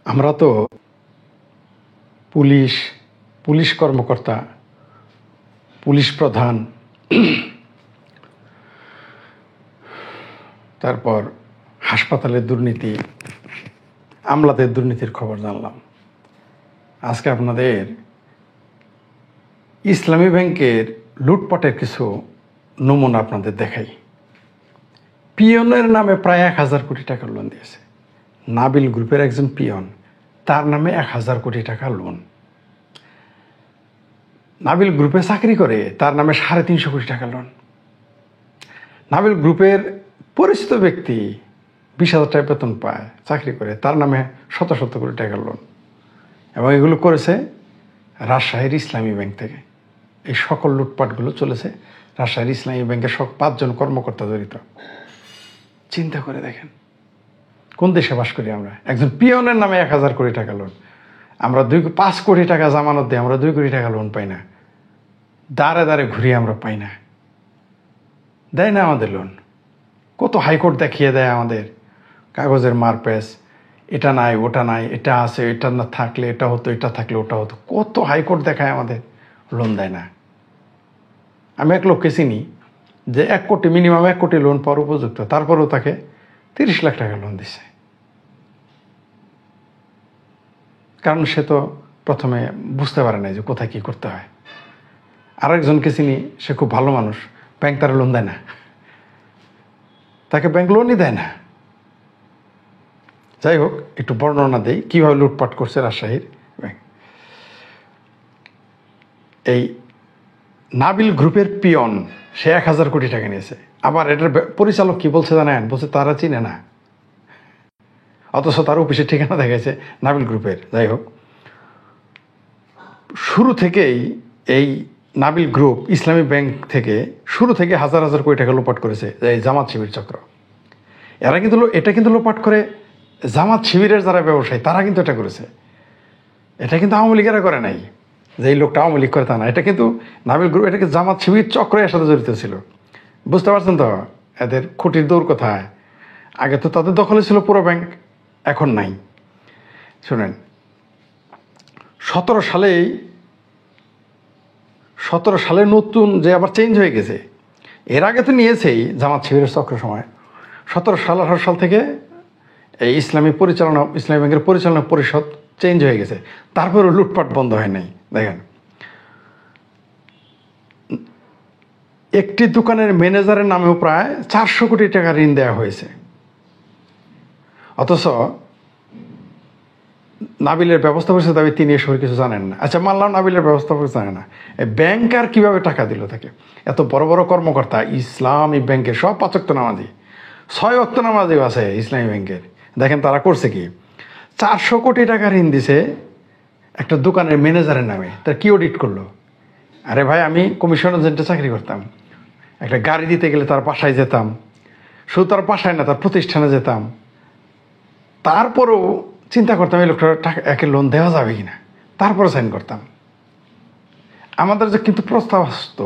আমরা তো police police কর্মকর্তা, পুলিশ প্রধান, তারপর হাসপাতালের দুর্নীতি, আমলাদের দুর্নীতির খবর জানলাম। আজকে আপনাদের ইসলামী ব্যাংকের লুটপাটের কিছু নমুনা আপনাদের দেখাই। পিয়নের নামে প্রায় 1000 কোটি টাকার লোন দিয়েছে। নাবিল গ্রুপের একজন পিয়ন, তার নামে 1000 কোটি টাকা লোন। নাবিল গ্রুপে চাকরি করে, তার নামে 350 কোটি টাকা লোন। নাবিল গ্রুপের পরিচিত ব্যক্তি 20,000 টাকা বেতন পায়, চাকরি করে, তার নামে শত শত কোটি টাকা লোন। এবং এগুলো করেছে রাজশাহীর ইসলামী ব্যাংক থেকে। এই সকল লুটপাটগুলো চলেছে রাজশাহীর ইসলামী ব্যাংকের 5 জন কর্মকর্তা জড়িত। চিন্তা করে দেখেন, কোন দেশে বাস করি আমরা? একজন পিয়নের নামে 1000 কোটি টাকা লোন। আমরা 5 কোটি টাকা জামানত দিই, আমরা 2 কোটি টাকা লোন পাই না। দাঁড়ে দাঁড়ে ঘুরিয়ে আমরা পাই না, দেয় না আমাদের লোন। কত হাইকোর্ট দেখিয়ে দেয় আমাদের, কাগজের মারপ্যাচ, এটা নাই ওটা নাই, এটা আছে, এটা না থাকলে এটা হতো, এটা থাকলে ওটা হতো। কত হাইকোর্ট দেখায় আমাদের, লোন দেয় না। আমি এক লোককে চিনি যে 1 কোটি, মিনিমাম 1 কোটি লোন পাওয়ার উপযুক্ত, তারপরেও তাকে 30 লাখ টাকা লোন দিছে। কারণ সে তো প্রথমে বুঝতে পারে না যে কোথায় কী করতে হয়। আরেকজনকে চিনি, সে খুব ভালো মানুষ, ব্যাংক তার লোন দেয় না, তাকে ব্যাংক লোনই দেয় না। যাই হোক, একটু বর্ণনা দেই কীভাবে লুটপাট করছে রাজশাহীর ব্যাংক। এই নাবিল গ্রুপের পিয়ন, সে 1000 কোটি টাকা নিয়েছে। আবার এটার পরিচালক কি বলছে জানেন? বলছে তারা চিনে না, অথচ তার অফিসের ঠিকানা দেখাইছে নাবিল গ্রুপের। যাই হোক, শুরু থেকেই এই নাবিল গ্রুপ ইসলামী ব্যাংক থেকে শুরু থেকে হাজার হাজার কোটি টাকা লোপাট করেছে এই জামাত শিবির চক্র। এটা কিন্তু লোপাট করে জামাত শিবিরের যারা ব্যবসায়ী, তারা কিন্তু এটা করেছে। এটা কিন্তু আওয়ামী লীগেরা করে নাই, যে এই লোকটা আওয়ামী লীগ করে তা না। এটা কিন্তু নাবিল গ্রুপ, এটাকে জামাত শিবির চক্র এর সাথে জড়িত ছিল। বুঝতে পারছেন তো এদের খুঁটির দৌড় কোথায়? আগে তো তাদের দখলে ছিল পুরো ব্যাংক, এখন নাই। শোনেন, 17 সালে নতুন যে আবার চেঞ্জ হয়ে গেছে। এর আগে তো নিয়েছেই জামাত শিবিরের চক্র সময়। 18 সাল থেকে এই ইসলামী ব্যাংকের পরিচালনা পরিষদ চেঞ্জ হয়ে গেছে, তারপরেও লুটপাট বন্ধ হয় নাই। দেখেন, একটি দোকানের ম্যানেজারের নামেও প্রায় 400 কোটি টাকা ঋণ দেওয়া হয়েছে। অথচ নাবিলের ব্যবস্থাপকের দাবি তিনি এসব কিছু জানেন না। আচ্ছা, মানলাম নাবিলের ব্যবস্থাপক জানে না, ব্যাংক আর কীভাবে টাকা দিল তাকে? এত বড় বড় কর্মকর্তা ইসলামী ব্যাংকের, সব 5 ওয়াক্ত নামাজি, 6 ওয়াক্ত নামাজিও আছে ইসলামী ব্যাংকের। দেখেন তারা করছে কি, 400 কোটি টাকা ঋণ দিছে একটা দোকানের ম্যানেজারের নামে। তার কি অডিট করলো? আরে ভাই, আমি কমিশন এজেন্টে চাকরি করতাম, একটা গাড়ি দিতে গেলে তার বাসায় যেতাম, শুধু তার বাসায় না, তার প্রতিষ্ঠানে যেতাম। তারপরেও চিন্তা করতাম এই লোকটা টাকা একে লোন দেওয়া যাবে কিনা, তারপরে সাইন করতাম। আমাদের যে কিন্তু প্রস্তাব আসতো,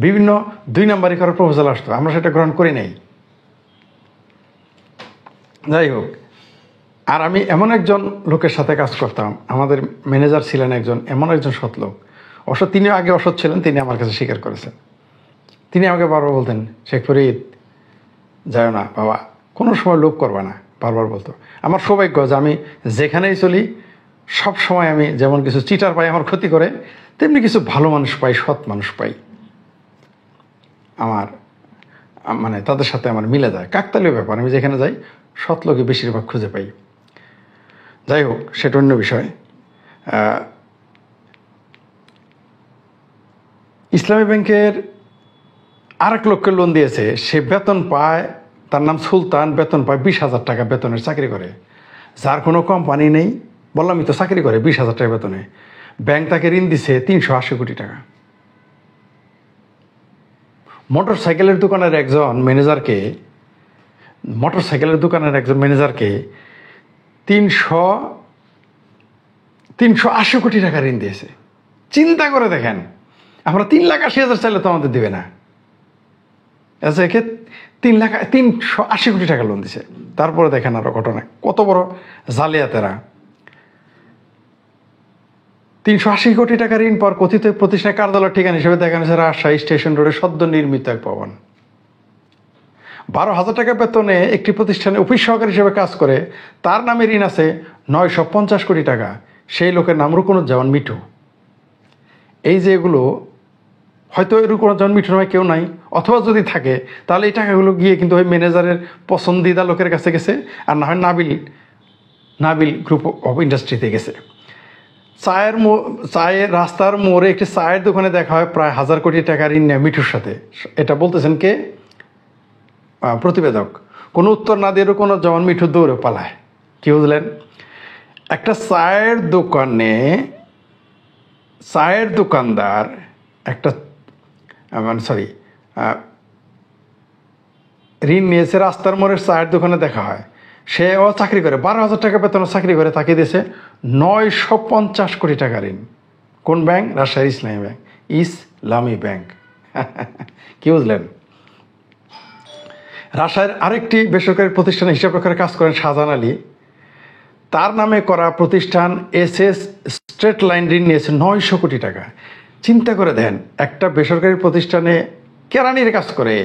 বিভিন্ন 2 নাম্বারি করার প্রপোজাল আসতো, আমরা সেটা গ্রহণ করি নাই। যাই হোক, আর আমি এমন একজন লোকের সাথে কাজ করতাম, আমাদের ম্যানেজার ছিলেন এমন একজন সৎ লোক। অবশ্য তিনি আগে অসৎ ছিলেন, তিনি আমার কাছে স্বীকার করেছেন। তিনি আমাকে বারবার বলতেন, শেখ ফরিদ যায় না বাবা, কোনো সময় লোভ করবে না, বারবার বলতো। আমার সৌভাগ্য যে আমি যেখানেই চলি সব সময় আমি যেমন কিছু চিটার পাই আমার ক্ষতি করে, তেমনি কিছু ভালো মানুষ পাই, সৎ মানুষ পাই। আমার মানে তাদের সাথে আমার মিলে যায়, কাকতালীয় ব্যাপার। আমি যেখানে যাই সৎ লোকই বেশিরভাগ খুঁজে পাই। যাই হোক, সেটা অন্য বিষয়। ইসলামী ব্যাংকের আরেক লোককে লোন দিয়েছে, সে বেতন পায়, তার নাম সুলতান, বেতন পায় 20,000 টাকা বেতনের চাকরি করে, যার কোনো কোম্পানি নেই। বললামই তো, চাকরি করে 20,000 টাকা বেতনে। ব্যাংক তাকে ঋণ দিছে 380 কোটি টাকা। মোটরসাইকেলের দোকানের একজন ম্যানেজারকে 380 কোটি টাকা ঋণ দিয়েছে। চিন্তা করে দেখেন, আমরা 3,80,000 চাইলে তো আমাদের দেবে না। একে 380 কোটি টাকা লোন দিছে। তারপরে দেখেন আরো ঘটনা, কত বড় জালিয়াতেরা। 380 কোটি টাকা ঋণ পাওয়ার কথিত প্রতিষ্ঠানের কার্যালয়ের ঠিকানা হিসেবে দেখানো হয়েছে রাজশাহী স্টেশন রোডে সদ্য নির্মিত এক ভবন। 12,000 টাকা বেতনে একটি প্রতিষ্ঠানে অফিস সহকারী হিসেবে কাজ করে তার নামে ঋণ আছে 950 কোটি টাকা। সেই লোকের নাম রুকনুজ্জামান মিঠু। এই যে এগুলো হয়তো রুকনুজ্জামান মিঠু নামে কেউ নাই, অথবা যদি থাকে তাহলে এই টাকাগুলো গিয়ে কিন্তু ওই ম্যানেজারের পছন্দিদা লোকের কাছে গেছে, আর না হয় নাবিল গ্রুপ অফ ইন্ডাস্ট্রিতে গেছে। চায়ের রাস্তার মোড়ে একটি চায়ের দোকানে দেখা হয় প্রায় 1000 কোটি টাকা ঋণ নেয় মিঠুর সাথে। এটা বলতেছেন কে? প্রতিবেদক। কোনো উত্তর না দিয়ে রুকনুজ্জামান মিঠু দৌড়ে পালায়। কি বুঝলেন? একটা চায়ের দোকানদার একটা ঋণ নিয়েছে, রাস্তার মোড়ের চায়ের দোকানে দেখা হয়। সেও চাকরি করে, 12,000 টাকা বেতনে চাকরি করে, তাকে দিয়েছে 950 কোটি টাকা ঋণ। কোন ব্যাংক? রাজশাহী ইসলামী ব্যাংক। কি বুঝলেন? রাজশাহীর আরেকটি বেসরকারি প্রতিষ্ঠানে হিসাব রক্ষার কাজ করেন শাহজাহান আলী। তার নামে করা প্রতিষ্ঠান SS স্ট্রেট লাইন ঋণ নিয়েছে 900 কোটি টাকা। চিন্তা করে দেন, একটা বেসরকারি প্রতিষ্ঠানে কেরানির কাজ করে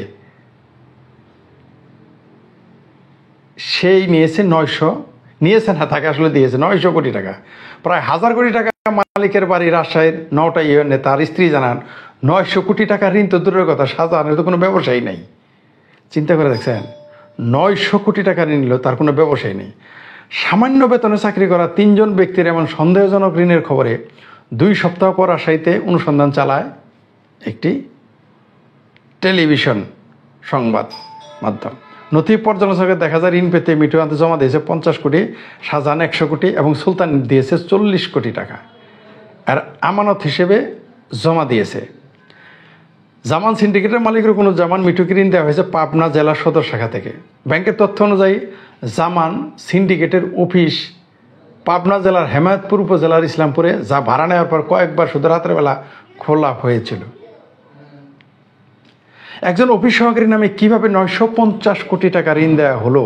সেই নিয়েছে তাকে আসলে দিয়েছে 900 কোটি টাকা। প্রায় 1000 কোটি টাকা মালিকের বাড়ি রাজশাহীর 9টা ইউনিয়নে। তার স্ত্রী জানান 900 কোটি টাকা ঋণ তো দূরের কথা, শাহজাহানের তো কোনো ব্যবসায়ী নেই। চিন্তা করে দেখছেন, 900 কোটি টাকা ঋণ নিল, তার কোনো ব্যবসায়ী নেই। সামান্য বেতনে চাকরি করা 3 জন ব্যক্তির এমন সন্দেহজনক ঋণের খবরে 2 সপ্তাহ পর রাজশাহীতে অনুসন্ধান চালায় একটি টেলিভিশন সংবাদ মাধ্যম। নথি পর্যালোচনাকে দেখা যায় ঋণ পেতে মিঠু আনতে জমা দিয়েছে 50 কোটি, শাহজাহান 100 কোটি এবং সুলতান দিয়েছে 40 কোটি টাকা। আর আমানত হিসেবে জমা দিয়েছে। জামান সিন্ডিকেটের মালিক রুকনুজ্জামান মিঠুকে ঋণ দেওয়া হয়েছে পাবনা জেলা সদর শাখা থেকে। ব্যাংকের তথ্য অনুযায়ী জামান সিন্ডিকেটের অফিস পাবনা জেলার হেমায়তপুর উপজেলার ইসলামপুরে, যা ভাড়া নেওয়ার পর কয়েকবার শুধু রাতের বেলা খোলা হয়েছিল। একজন অফিস সহকারীর নামে কিভাবে 950 কোটি টাকা ঋণ দেওয়া হলো,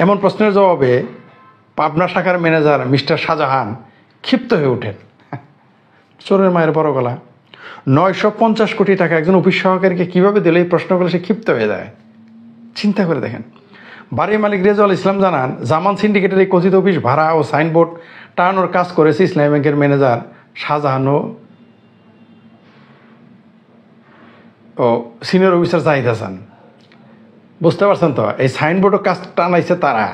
এমন প্রশ্নের জবাবে পাবনা শাখার ম্যানেজার মিস্টার শাহজাহান ক্ষিপ্ত হয়ে ওঠেন। চোরের মায়ের বড় গলা। 950 কোটি টাকা একজন অফিস সহকারীকে কীভাবে দিল, এই প্রশ্ন করলে সে ক্ষিপ্ত হয়ে যায়। চিন্তা করে দেখেন। বাড়ির মালিক রেজাউল ইসলাম জানান, জামান সিন্ডিকেটের এই কথিত অফিস ভাড়া ও সাইনবোর্ড টানানোর কাজ করেছে ইসলামী ব্যাংকের ম্যানেজার শাহজাহান ও সিনিয়র অফিসার জাহিদ হাসান। বুঝতে পারছেন তো? এই সাইনবোর্ডও কাজ টানাইছে তারা।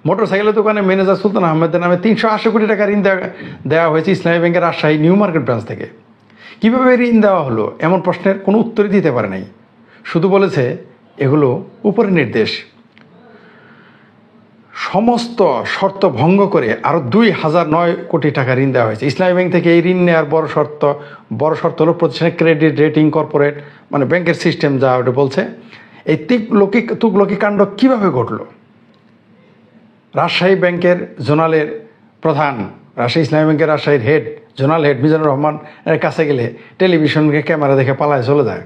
মোটরসাইকেলের দোকানে ম্যানেজার সুলতান আহমেদের নামে 380 কোটি টাকা ঋণ দেওয়া হয়েছে ইসলামী ব্যাংকের রাজশাহী নিউ মার্কেট ব্রাঞ্চ থেকে। কীভাবে ঋণ দেওয়া হলো, এমন প্রশ্নের কোনো উত্তরই দিতে পারে নাই। শুধু বলেছে এগুলো উপরের নির্দেশ। সমস্ত শর্ত ভঙ্গ করে আরও 2009 কোটি টাকা ঋণ দেওয়া হয়েছে। ইসলামী ব্যাংক থেকে এই ঋণ নেওয়ার বড় শর্ত হলো প্রতিষ্ঠানের ক্রেডিট রেটিং কর্পোরেট, মানে ব্যাংকের সিস্টেম যা ওটা বলছে। এই তুগলকি কাণ্ড কীভাবে ঘটলো? রাজশাহী ব্যাংকের জোনালের প্রধান, রাজশাহী ইসলামী ব্যাংকের রাজশাহীর জোনাল হেড মিজানুর রহমানের কাছে গেলে টেলিভিশনকে ক্যামেরা দেখে পালায় চলে যায়।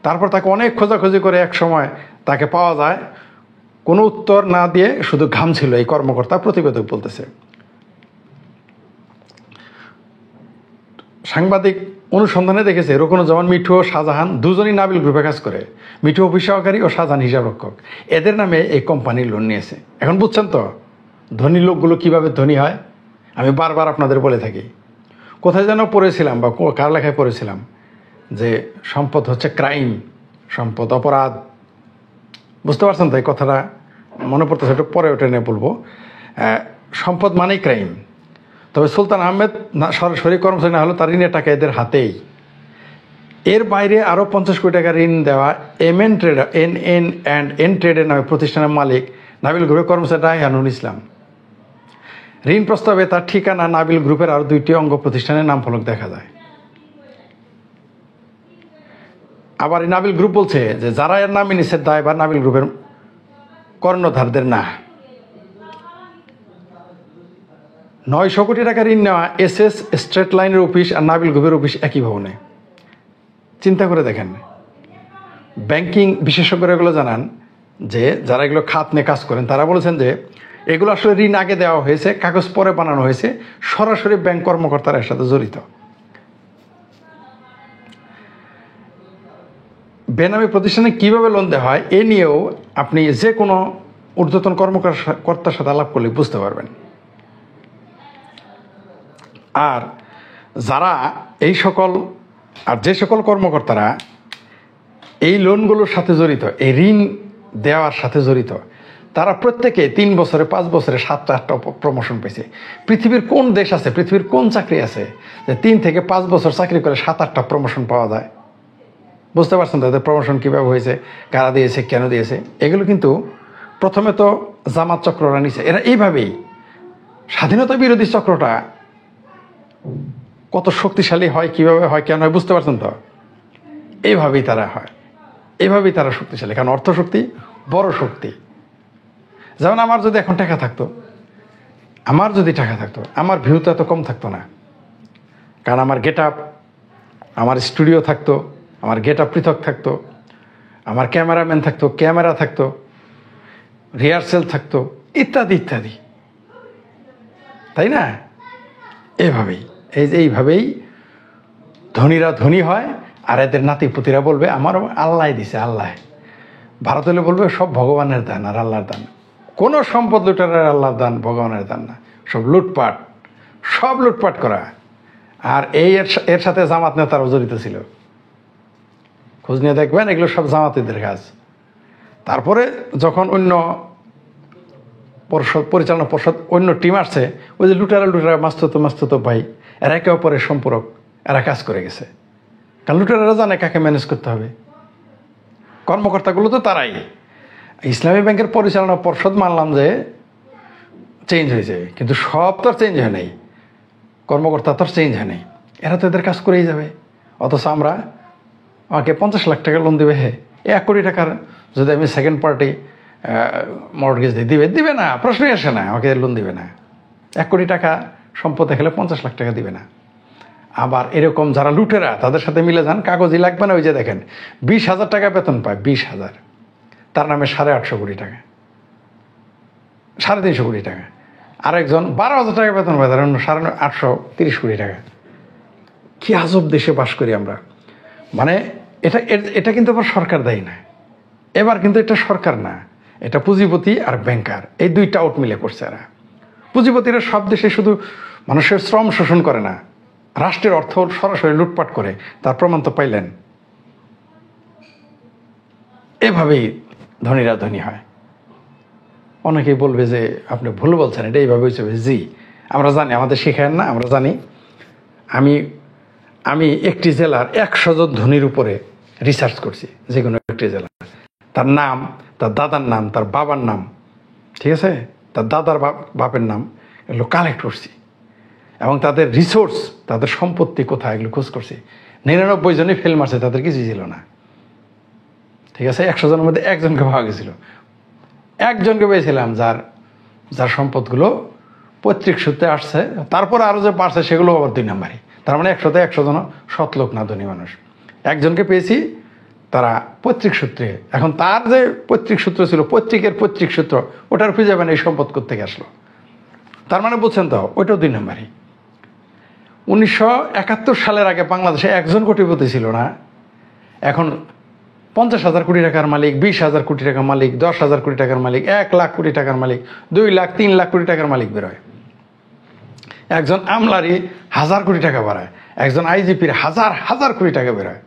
তারপর তাকে অনেক খোঁজাখুঁজি করে এক সময় তাকে পাওয়া যায়, কোনো উত্তর না দিয়ে শুধু ঘামছিল এই কর্মকর্তা, প্রতিবেদক বলতেছে। সাংবাদিক অনুসন্ধানে দেখেছে রুকনুজ্জামান মিঠু ও শাহজাহান দুজনই নাবিল গ্রুপে কাজ করে। মিঠু অফিস সহকারী ও শাহজাহান হিসাবরক্ষক। এদের নামে এই কোম্পানির লোন নিয়েছে। এখন বুঝছেন তো ধনী লোকগুলো কিভাবে ধনী হয়? আমি বারবার আপনাদের বলে থাকি, কোথায় যেন পড়েছিলাম বা কার লেখায় পড়েছিলাম যে সম্পদ হচ্ছে ক্রাইম, সম্পদ অপরাধ। বুঝতে পারছেন তো? এই কথাটা মনে পড়তেছে, একটু পরে ওটা নিয়ে বলবো। সম্পদ মানেই ক্রাইম। তবে সুলতান আহমেদ সরাসরি কর্মচারী না হলে তার ঋণের টাকা এদের হাতেই। এর বাইরে আরও 50 কোটি টাকা ঋণ দেওয়া এন ট্রেডের নামে প্রতিষ্ঠানের মালিক নাবিল গ্রুপের কর্মচারী রায়হানুল ইসলাম। ঋণ প্রস্তাবে তার ঠিকানা নাবিল গ্রুপের আরও 2টি অঙ্গ প্রতিষ্ঠানের নাম ফলক দেখা যায়। আবার এই নাবিল গ্রুপ বলছে যে যারা এর নামে নিচ্ছে দায়ভার নাবিল গ্রুপের কর্ণধারদের না। 900 কোটি টাকা ঋণ নেওয়া SS স্ট্রেট লাইনের অফিস আর নাবিল গ্রুপের অফিস একই ভবনে। চিন্তা করে দেখেন। ব্যাংকিং বিশেষজ্ঞরা এগুলো জানান যে যারা এগুলো খাত নিয়ে কাজ করেন তারা বলেছেন যে এগুলো আসলে ঋণ আগে দেওয়া হয়েছে, কাগজ পরে বানানো হয়েছে, সরাসরি ব্যাংক কর্মকর্তারা এর সাথে জড়িত। বেনামি প্রতিষ্ঠানে কিভাবে লোন দেওয়া হয় এ নিয়েও আপনি যে কোনো ঊর্ধ্বতন কর্মকর্তার সাথে আলাপ করলে বুঝতে পারবেন। আর যারা যে সকল কর্মকর্তারা এই লোনগুলোর সাথে জড়িত, এই ঋণ দেওয়ার সাথে জড়িত, তারা প্রত্যেকে 3 বছরে 5 বছরে 7টা 8টা প্রমোশন পেয়েছে। পৃথিবীর কোন দেশ আছে, পৃথিবীর কোন চাকরি আছে যে 3 থেকে 5 বছর চাকরি করে 7-8টা প্রমোশন পাওয়া যায়? বুঝতে পারছেন তাদের প্রমোশন কীভাবে হয়েছে, কারা দিয়েছে, কেন দিয়েছে? এগুলো কিন্তু প্রথমে তো জামাত চক্ররা নিছে, এরা এইভাবেই। স্বাধীনতা বিরোধী চক্রটা কত শক্তিশালী হয়, কিভাবে হয়, কেন হয়, বুঝতে পারছেন তো? এইভাবেই তারা হয়, এইভাবেই তারা শক্তিশালী। কারণ অর্থশক্তি বড় শক্তি। যেমন আমার যদি এখন টাকা থাকতো, আমার ভিউ তো এত কম থাকতো না। কারণ আমার গেট আপ, আমার স্টুডিও থাকতো, আমার গেট আপ পৃথক থাকতো, আমার ক্যামেরাম্যান থাকতো, ক্যামেরা থাকতো, রিহার্সেল থাকতো, ইত্যাদি ইত্যাদি, তাই না? এইভাবেই ধনীরা ধনী হয়, আর এদের নাতিপুতিরা বলবে আমার আল্লাহ দিছে, আল্লাহ। ভারত হলে বলবে সব ভগবানের দান আর আল্লাহর দান। কোনো সম্পদ লুটারের আল্লাহর দান, ভগবানের দান না, সব লুটপাট করা। আর এর সাথে জামাত নেতারাও জড়িত ছিল। খোঁজ নিয়ে দেখবেন, এগুলো সব জামাতিদের কাজ। তারপরে যখন অন্য পরিচালনা পর্ষদ, অন্য টিম আসছে, ওই যে লুটারা মাস্তুতো ভাই, এরা একে অপরের সম্পর্ক, এরা কাজ করে গেছে। কারণ লুটারেরা জানে কাকে ম্যানেজ করতে হবে। কর্মকর্তাগুলো তো তারাই। ইসলামী ব্যাংকের পরিচালনা পর্ষদ মানলাম যে চেঞ্জ হয়েছে, কিন্তু সব তো আর চেঞ্জ হয় নাই, কর্মকর্তা তো আর চেঞ্জ হয় নাই। এরা তো এদের কাজ করেই যাবে। অথচ আমাকে 50 লাখ টাকা লোন দেবে, 1 কোটি টাকার যদি আমি সেকেন্ড পার্টি মর্টগেজ দিবে না, প্রশ্নই আসে না, আমাকে লোন দিবে না। 1 কোটি টাকা সম্পদ দেখালে 50 লাখ টাকা দিবে না। আবার এরকম যারা লুটেরা, তাদের সাথে মিলে যান, কাগজই লাগবে না। ওই যে দেখেন 20,000 টাকা বেতন পায়, 20,000, তার নামে 850 কোটি টাকা, 350 কোটি টাকা। আরেকজন 12,000 টাকা বেতন পায়, তার 830 কোটি টাকা। কি আজব দেশে বাস করি আমরা। মানে এটা কিন্তু আবার সরকার দায়ী না। এবার কিন্তু এটা সরকার না, এটা পুঁজিপতি আর ব্যাংকার, এই দুইটা আউট মিলে করছে এরা। পুঁজিপতিরা সব দেশে শুধু মানুষের শ্রম শোষণ করে না, রাষ্ট্রের অর্থ সরাসরি লুটপাট করে। তার প্রমাণ তো পাইলেন। এভাবেই ধনীরা ধনী হয়। অনেকেই বলবে যে আপনি ভুল বলছেন, এটা এইভাবে হয়েছে। জি, আমরা জানি, আমাদের শেখায় না, আমরা জানি। আমি একটি জেলার 100 জন ধনীর উপরে রিসার্চ করছি, যে কোনো একটি জেলা, তার নাম, তার দাদার নাম, তার বাবার নাম, ঠিক আছে, তার দাদার বাপের নাম, এগুলো কালেক্ট করছি। এবং তাদের রিসোর্স, তাদের সম্পত্তি কোথায়, এগুলো খোঁজ করছি। 99 জনই ফেল মারছে, তাদের কিছুই ছিল না, ঠিক আছে। 100 জনের মধ্যে একজনকে পাওয়া গেছিল, একজনকে পেয়েছিলাম যার সম্পদগুলো পৈতৃক সূত্রে আসছে। তারপরে আরও যে বাড়ছে সেগুলো আবার 2 নাম্বারই। তার মানে 100তে 100 জন সৎ লোক না, ধনী মানুষ। একজনকে পেয়েছি, তারা পৈতৃক সূত্রে। এখন তার যে পৈতৃক সূত্র ছিল, পৈতৃক সূত্র, ওটার খুঁজে যাবেন এই সম্পদ কোত্থেকে আসলো। তার মানে বুঝছেন তো, ওইটাও 2 নাম্বারই। 1971 সালের আগে বাংলাদেশে একজন কোটিপতি ছিল না। এখন 50,000 কোটি টাকার মালিক, 20,000 কোটি টাকার মালিক, 10,000 কোটি টাকার মালিক, 1 লাখ কোটি টাকার মালিক, 2 লাখ 3 লাখ কোটি টাকার মালিক বেরোয়। একজন আমলারই 1000 কোটি টাকা বাড়ায়, একজন আইজিপির হাজার কোটি টাকা বেরোয়।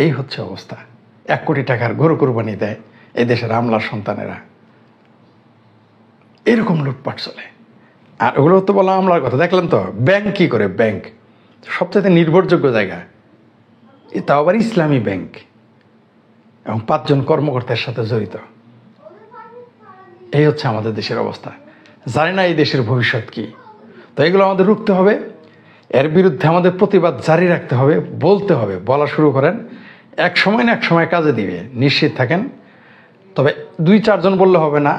এই হচ্ছে অবস্থা। 1 কোটি টাকার গরু কুরবানি দেয় এই দেশের আমলার সন্তানেরা। এরকম লুটপাট চলে। আর ওগুলো তো বললাম আমলার কথা। দেখলেন তো ব্যাংক কি করে, ব্যাংক সবচেয়ে নির্ভরযোগ্য জায়গা, তাও আবার ইসলামী ব্যাংক, এবং 5 জন কর্মকর্তার সাথে জড়িত। এই হচ্ছে আমাদের দেশের অবস্থা। জানি না এই দেশের ভবিষ্যৎ কি। তো এগুলো আমাদের রুখতে হবে, এর বিরুদ্ধে আমাদের প্রতিবাদ জারি রাখতে হবে, বলতে হবে। বলা শুরু করেন, এক সময় না এক সময় কাজে দিবে, নিশ্চিত থাকেন। তবে 2-4 জন বললে হবে না,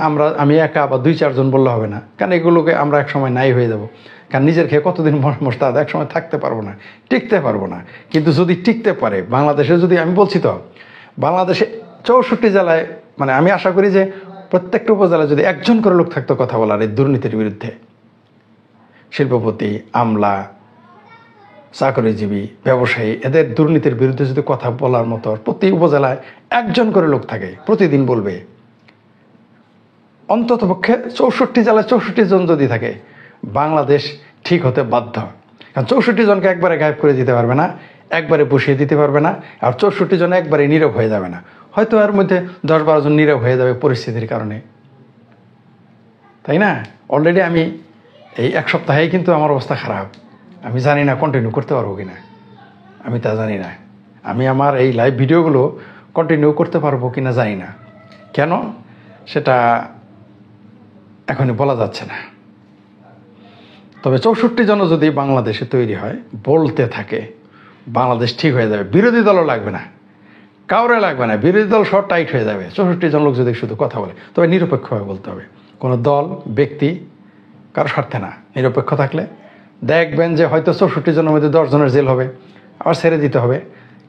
আমি একা বা 2-4 জন বললে হবে না। কারণ এগুলোকে আমরা এক সময় নাই হয়ে যাব। কারণ নিজের খেয়ে কতদিন মোস্তাদ, এক সময় থাকতে পারবো না, টিকতে পারবো না। কিন্তু যদি টিকতে পারে বাংলাদেশে, যদি আমি বলছি তো বাংলাদেশে 64 জেলায়, মানে আমি আশা করি যে প্রত্যেকটা উপজেলায় যদি একজন করে লোক থাকতো কথা বলার এই দুর্নীতির বিরুদ্ধে, শিল্পপতি, আমলা, চাকরিজীবী, ব্যবসায়ী, এদের দুর্নীতির বিরুদ্ধে যদি কথা বলার মতো প্রতি উপজেলায় একজন করে লোক থাকে, প্রতিদিন বলবে, অন্তত পক্ষে 64 জেলায় 64 জন যদি থাকে, বাংলাদেশ ঠিক হতে বাধ্য। কারণ 64 জনকে একবারে গায়েব করে দিতে পারবে না, একবারে বসিয়ে দিতে পারবে না, আর 64 জন একবারে নীরব হয়ে যাবে না। হয়তো এর মধ্যে 10-12 জন নীরব হয়ে যাবে পরিস্থিতির কারণে, তাই না? অলরেডি আমি এই এক সপ্তাহেই কিন্তু আমার অবস্থা খারাপ। আমি জানি না কন্টিনিউ করতে পারবো কিনা, আমি তা জানি না। আমি আমার এই লাইভ ভিডিওগুলো কন্টিনিউ করতে পারবো কিনা জানি না। কেন সেটা এখনই বলা যাচ্ছে না। তবে 64 জন যদি বাংলাদেশে তৈরি হয়, বলতে থাকে, বাংলাদেশ ঠিক হয়ে যাবে। বিরোধী দলও লাগবে না, কাউরে লাগবে না, বিরোধী দল সব টাইট হয়ে যাবে। 64 জন লোক যদি শুধু কথা বলে, তবে নিরপেক্ষভাবে বলতে হবে, কোনো দল, ব্যক্তি কারো স্বার্থে না। নিরপেক্ষ থাকলে দেখবেন যে হয়তো 64 জনের মধ্যে 10 জনের জেল হবে, আবার ছেড়ে দিতে হবে,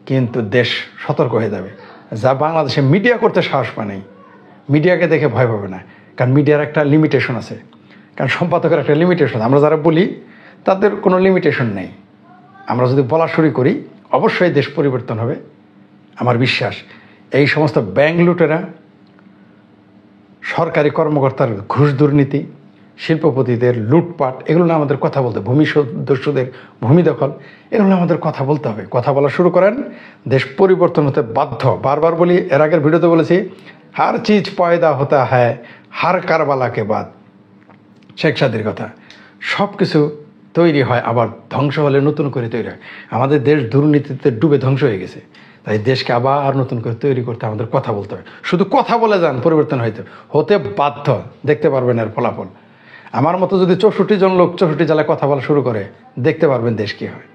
কিন্তু দেশ সতর্ক হয়ে যাবে। যা বাংলাদেশে মিডিয়া করতে সাহস পায় নাই, মিডিয়াকে দেখে ভয় পাবে না। কারণ মিডিয়ার একটা লিমিটেশন আছে, কারণ সম্পাদকের একটা লিমিটেশন। আমরা যারা বলি তাদের কোনো লিমিটেশন নেই। আমরা যদি বলা শুরু করি, অবশ্যই দেশ পরিবর্তন হবে, আমার বিশ্বাস। এই সমস্ত ব্যাংক লুটেরা, সরকারি কর্মকর্তার ঘুষ দুর্নীতি, শিল্পপতিদের লুটপাট, এগুলো না আমাদের কথা বলতে, ভূমি সদস্যদের ভূমি দখল, এগুলো আমাদের কথা বলতে হবে। কথা বলা শুরু করেন, দেশ পরিবর্তন হতে বাধ্য। বারবার বলি, এর আগের ভিডিওতে বলেছি, হার চিজ পয়দা হতা হ্যায় হার কারবালাকে বাদ। শেখ সাদির কথা, সব কিছু তৈরি হয় আবার ধ্বংস হলে নতুন করে তৈরি হয়। আমাদের দেশ দুর্নীতিতে ডুবে ধ্বংস হয়ে গেছে, তাই দেশকে আবার নতুন করে তৈরি করতে আমাদের কথা বলতে হবে। শুধু কথা বলে যান, পরিবর্তন হতে বাধ্য। দেখতে পারবেন এর ফলাফল। আমার মতো যদি 64 জন লোক 64 জেলায় কথা বলা শুরু করে, দেখতে পারবেন দেশ কী হয়।